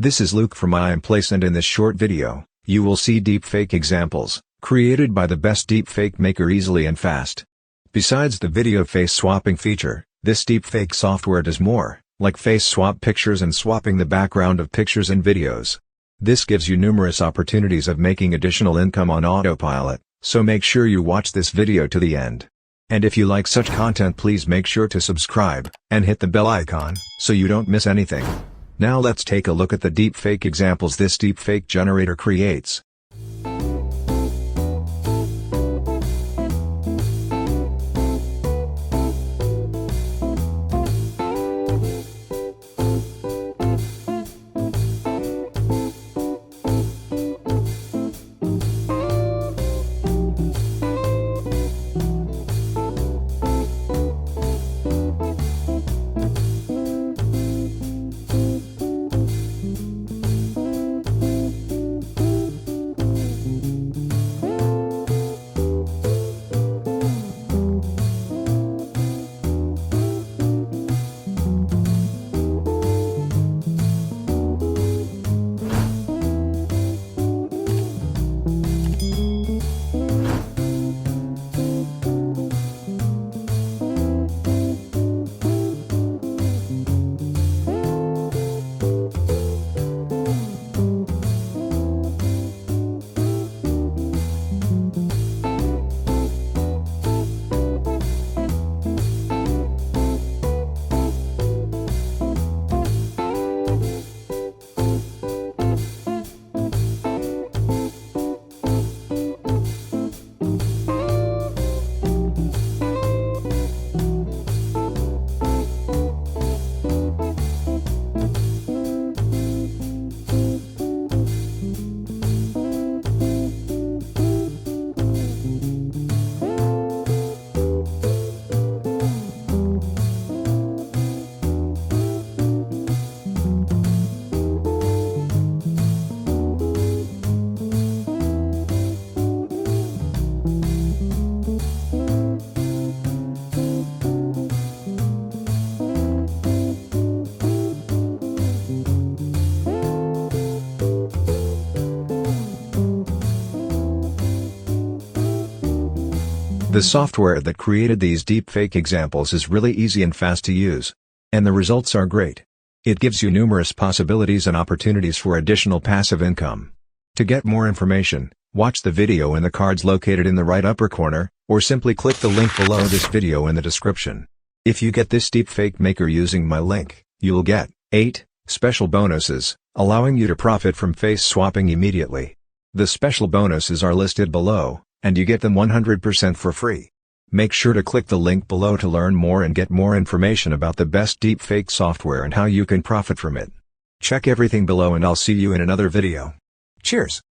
This is Luke from I Am Place, and in this short video, you will see deepfake examples, created by the best deepfake maker easily and fast. Besides the video face swapping feature, this deepfake software does more, like face swap pictures and swapping the background of pictures and videos. This gives you numerous opportunities of making additional income on autopilot, so make sure you watch this video to the end. And if you like such content, please make sure to subscribe, and hit the bell icon, so you don't miss anything. Now let's take a look at the deepfake examples this deepfake generator creates. The software that created these deepfake examples is really easy and fast to use. And the results are great. It gives you numerous possibilities and opportunities for additional passive income. To get more information, watch the video in the cards located in the right upper corner, or simply click the link below this video in the description. If you get this deepfake maker using my link, you'll get 8 special bonuses, allowing you to profit from face swapping immediately. The special bonuses are listed below, and you get them 100% for free. Make sure to click the link below to learn more and get more information about the best deepfake software and how you can profit from it. Check everything below, and I'll see you in another video. Cheers!